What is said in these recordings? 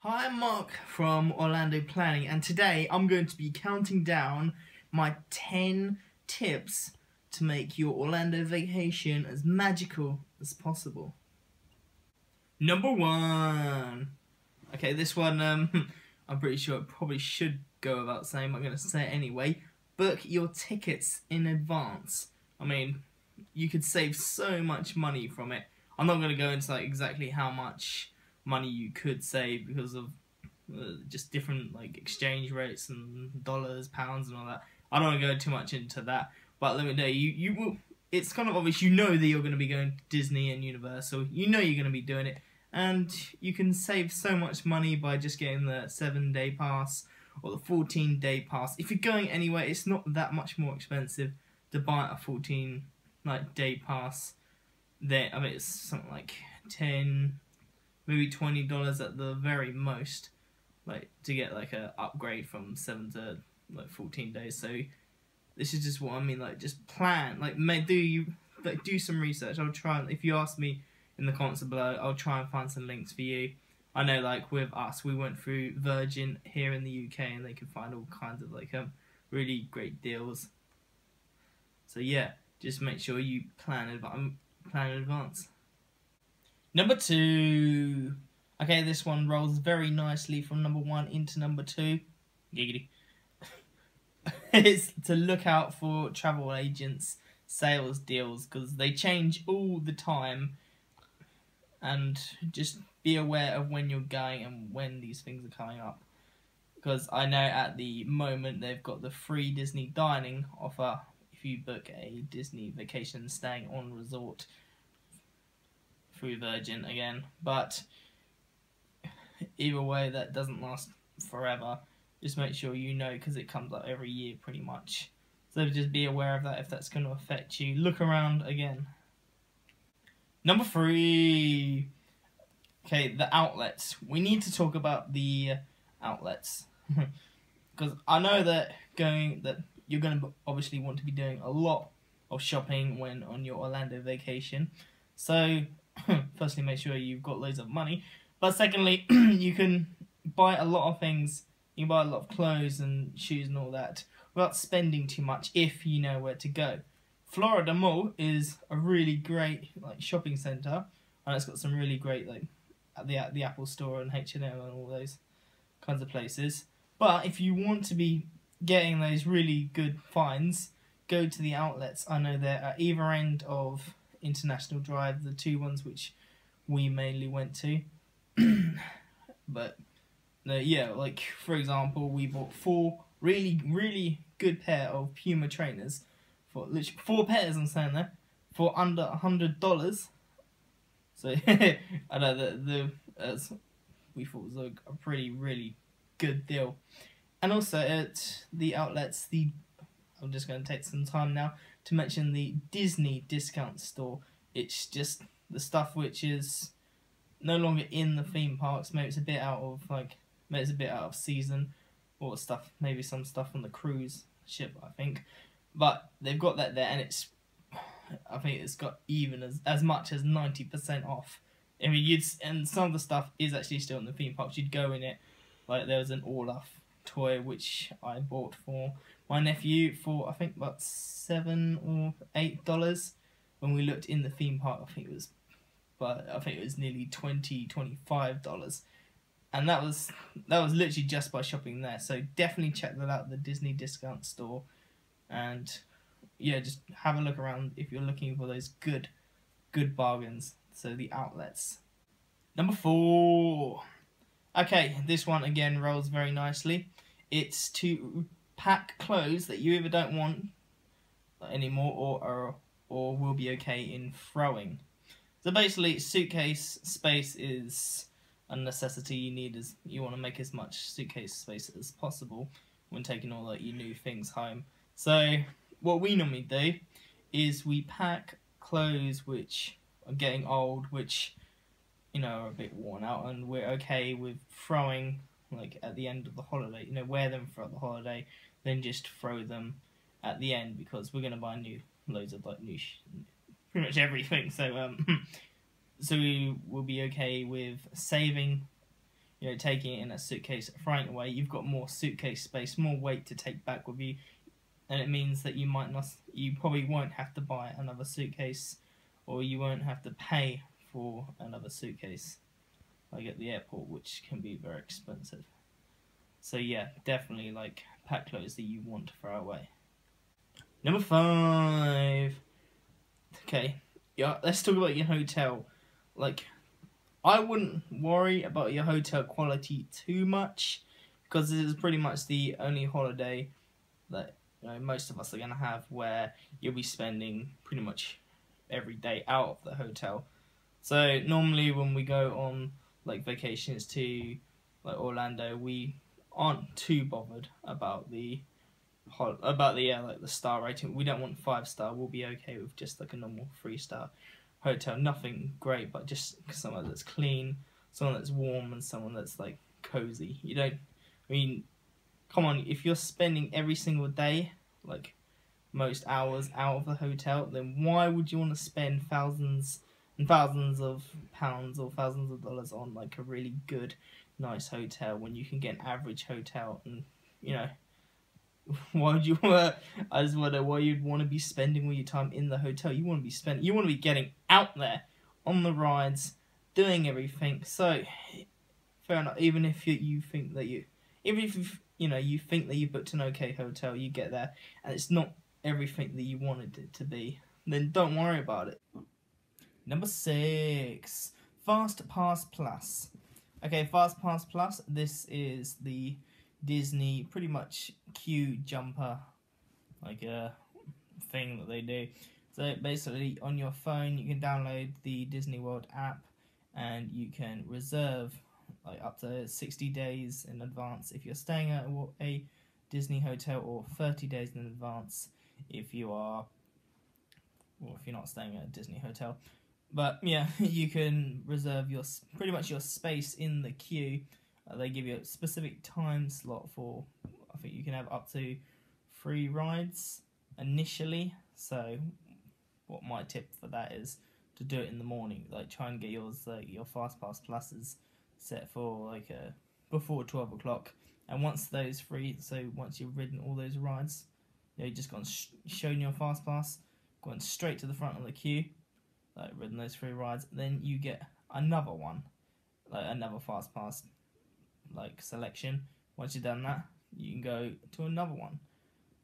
Hi, I'm Mark from Orlando Planning, and today I'm going to be counting down my 10 tips to make your Orlando vacation as magical as possible. Number 1. Okay, this one I'm pretty sure it probably should go without saying, but I'm going to say it anyway. Book your tickets in advance. I mean, you could save so much money from it. I'm not going to go into exactly how much money you could save because of just different exchange rates and dollars, pounds, and all that. I don't want to go too much into that, but let me know, you will. It's kind of obvious. You know that you're going to be going to Disney and Universal. You know you're going to be doing it, and you can save so much money by just getting the 7-day pass or the 14-day pass. If you're going anywhere, it's not that much more expensive to buy a 14-day pass. There, I mean, it's something like $10, maybe $20 at the very most, to get a upgrade from 7 to 14 days. So this is just what I mean. Just plan. Do some research. I'll try. If you ask me in the comments below, I'll try and find some links for you. I know, with us, we went through Virgin here in the UK, and they could find all kinds of really great deals. So yeah, just make sure you plan in advance. Number 2. Okay, this one rolls very nicely from number 1 into number 2. Giggity. It's to look out for travel agents' sales deals, because they change all the time, and just be aware of when you're going and when these things are coming up. Because I know at the moment they've got the free Disney dining offer if you book a Disney vacation staying on resort through Virgin again, but either way, that doesn't last forever. Just make sure you know, because it comes up every year pretty much. So just be aware of that if that's going to affect you. Look around again. Number 3. Okay, the outlets. We need to talk about the outlets. Because I know that you're going to obviously want to be doing a lot of shopping when on your Orlando vacation. So firstly, make sure you've got loads of money. But secondly, you can buy a lot of things. You can buy a lot of clothes and shoes and all that without spending too much if you know where to go. Florida Mall is a really great shopping centre, and it's got some really great at the Apple Store and H&M and all those kinds of places. But if you want to be getting those really good finds, go to the outlets. I know they're at either end of International Drive, the 2 ones which we mainly went to. But yeah, for example, we bought 4 really good pair of Puma trainers for literally 4 pairs. I'm saying there for under $100. So I know that we thought was a really good deal. And also at the outlets, I'm just going to take some time now to mention the Disney discount store. It's just the stuff which is no longer in the theme parks. Maybe it's a bit out of season, or maybe some stuff on the cruise ship, I think. But they've got that there, and I think it's got even as much as 90% off. I mean, and some of the stuff is actually still in the theme parks. You'd go in it, there was an Olaf toy which I bought for my nephew for I think about $7 or $8. When we looked in the theme park, I think it was nearly $25, and that was literally just by shopping there. So definitely check that out, the Disney discount store, and yeah, just have a look around if you're looking for those good bargains. So the outlets. Number 4. Okay, this one again rolls very nicely. It's to pack clothes that you either don't want anymore or will be okay in throwing. So basically, suitcase space is a necessity. You want to make as much suitcase space as possible when taking all your new things home. So what we normally do is we pack clothes which are getting old, which are a bit worn out, and we're okay with throwing at the end of the holiday. Wear them throughout the holiday, then just throw them at the end, because we're going to buy loads of new pretty much everything. So so we will be okay with saving taking it in a suitcase, throwing it away, you've got more suitcase space, more weight to take back with you, and it means that you probably won't have to buy another suitcase, or you won't have to pay for another suitcase, like at the airport, which can be very expensive. So yeah, definitely pack clothes that you want to throw away. Number 5. Okay, yeah, let's talk about your hotel. I wouldn't worry about your hotel quality too much, because this is pretty much the only holiday that most of us are gonna have where you'll be spending pretty much every day out of the hotel. So normally when we go on vacations to Orlando, we aren't too bothered about the star rating. We don't want 5-star. We'll be okay with just a normal 3-star hotel. Nothing great, but just someone that's clean, someone that's warm, and someone that's cozy. Come on, if you're spending every single day, most hours out of the hotel, then why would you want to spend thousands and thousands of pounds or thousands of dollars on a really good, nice hotel when you can get an average hotel? And why would you? I just wonder why you'd want to be spending all your time in the hotel. You want to be getting out there on the rides, doing everything. So fair enough. Even if you think that you think that you booked an okay hotel, you get there and it's not everything that you wanted it to be, then don't worry about it. Number 6, Fastpass Plus. Okay, Fastpass Plus, this is the Disney pretty much queue jumper thing that they do. So basically on your phone you can download the Disney World app and you can reserve up to 60 days in advance if you're staying at a Disney hotel, or 30 days in advance if you are, well, if you're not staying at a Disney hotel. But yeah, you can reserve pretty much your space in the queue. They give you a specific time slot for, I think you can have up to 3 rides initially. So what my tip for that is to do it in the morning. Try and get your Fastpass Pluses set for before 12 o'clock. And once once you've ridden all those rides, you've just gone shown your Fastpass, gone straight to the front of the queue, ridden those 3 rides, then you get another one, another Fastpass selection. Once you've done that, you can go to another one,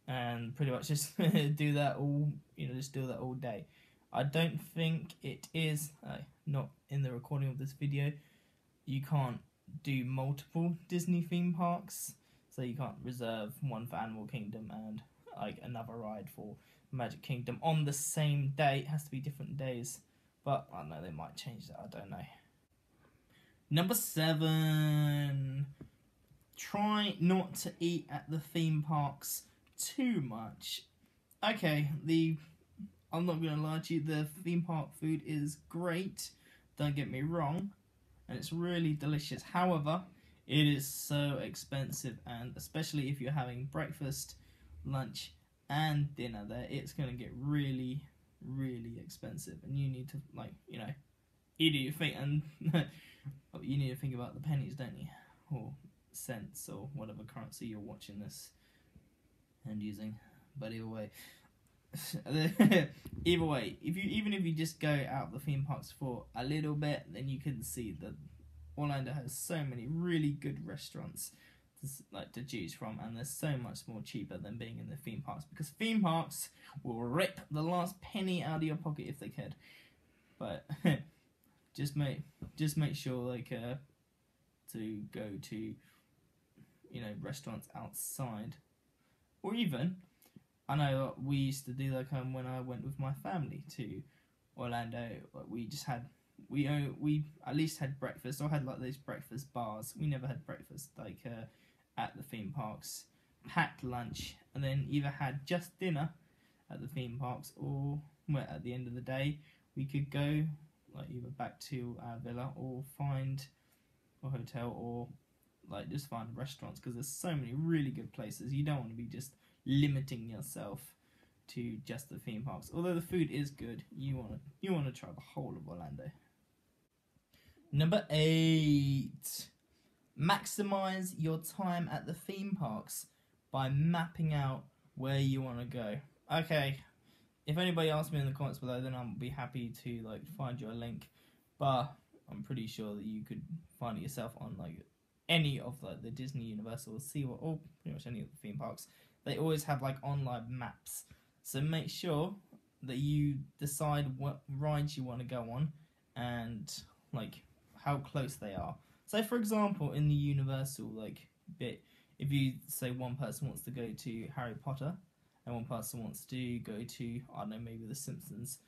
and pretty much just do that all day. I don't think it is not in the recording of this video. You can't do multiple Disney theme parks, so you can't reserve one for Animal Kingdom and another ride for Magic Kingdom on the same day. It has to be different days, but I don't know, they might change that, I don't know. Number 7, try not to eat at the theme parks too much. Okay, I'm not gonna lie to you, the theme park food is great, don't get me wrong, and it's really delicious. However, it is so expensive, and especially if you're having breakfast, lunch, and dinner there, it's gonna get really, really expensive, and you need to you do think, and you need to think about the pennies, don't you, or cents, or whatever currency you're watching this and using. But either way, even if you just go out of the theme parks for a little bit, then you can see that Orlando has so many really good restaurants to choose from, and they're so much more cheaper than being in the theme parks, because theme parks will rip the last penny out of your pocket if they could. But just make sure to go to restaurants outside, or even I know we used to do when I went with my family to Orlando, we at least had breakfast, or had those breakfast bars. We never had breakfast at the theme parks, packed lunch, and then either had just dinner at the theme parks, or at the end of the day we could go either back to our villa, or find a hotel, or just find restaurants, because there's so many really good places. You don't want to be just limiting yourself to just the theme parks. Although the food is good, you want to try the whole of Orlando. Number 8, Maximize your time at the theme parks by mapping out where you want to go. Okay, if anybody asks me in the comments below, then I'll be happy to like find you a link. But I'm pretty sure that you could find it yourself on like any of like the Disney, Universal, SeaWorld, or pretty much any of the theme parks. They always have like online maps. So make sure that you decide what rides you want to go on and like how close they are. So for example, in the Universal like bit, if you say one person wants to go to Harry Potter and one person wants to go to, I don't know, maybe The Simpsons,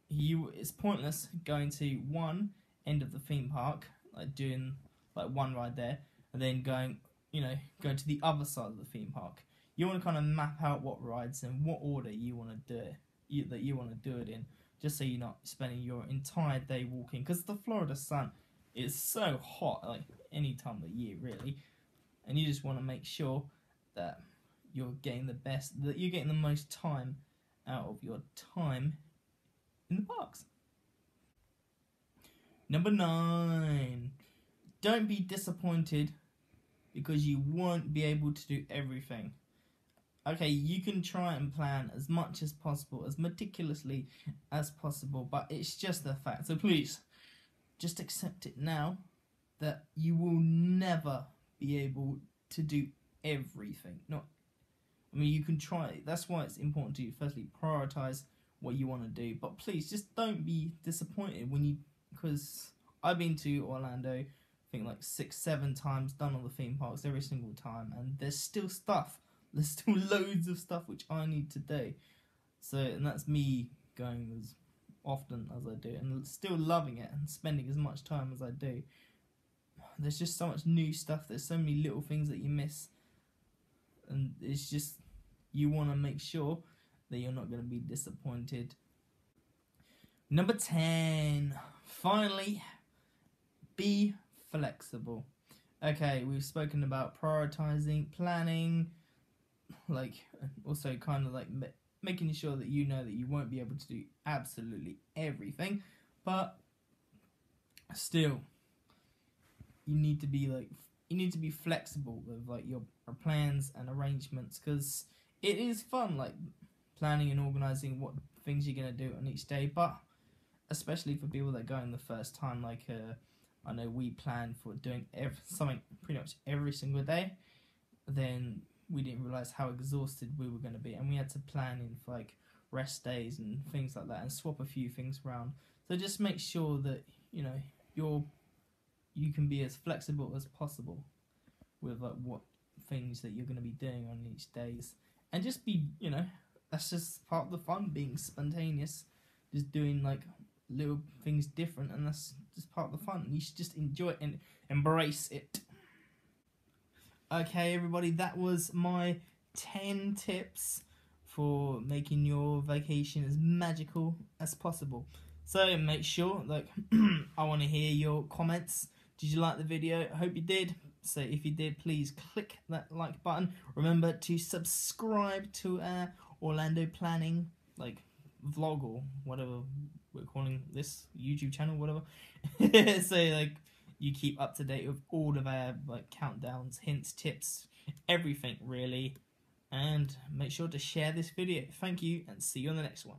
it's pointless going to one end of the theme park, like doing like one ride there, and then going to the other side of the theme park. You want to kind of map out what rides and what order you want to do it in, just so you're not spending your entire day walking. Because the Florida sun is so hot, like any time of the year really, and you just want to make sure that you're getting the most time out of your time in the parks. Number 9. Don't be disappointed because you won't be able to do everything. Okay, you can try and plan as much as possible, as meticulously as possible, but it's just a fact. So please, just accept it now that you will never be able to do everything. You can try. That's why it's important to firstly prioritize what you want to do. But please, just don't be disappointed because I've been to Orlando, I think like 6-7 times, done all the theme parks every single time, and there's still stuff. There's still loads of stuff which I need to do. And that's me going as often as I do and still loving it and spending as much time as I do. There's just so much new stuff. There's so many little things that you miss. And it's just, you want to make sure that you're not going to be disappointed. Number 10. Finally, be flexible. Okay, we've spoken about prioritizing, planning, like also kind of like making sure that you know that you won't be able to do absolutely everything, but still you need to be flexible with like your plans and arrangements, because it is fun like planning and organizing what things you're going to do on each day, but especially for people that are going the first time, like I know we planned for doing something pretty much every single day, then we didn't realise how exhausted we were going to be, and we had to plan in for like rest days and things like that and swap a few things around. So just make sure that you can be as flexible as possible with like what things that you're going to be doing on each days, and just be, that's just part of the fun, being spontaneous, just doing like little things different, and that's just part of the fun. You should just enjoy it and embrace it. Okay, everybody, that was my 10 tips for making your vacation as magical as possible. So make sure, like, I want to hear your comments. Did you like the video? I hope you did. So if you did, please click that like button. Remember to subscribe to our Orlando planning like vlog or whatever we're calling this YouTube channel, whatever. So like you keep up to date with all of our like countdowns, hints, tips, everything really. And make sure to share this video. Thank you, and see you on the next one.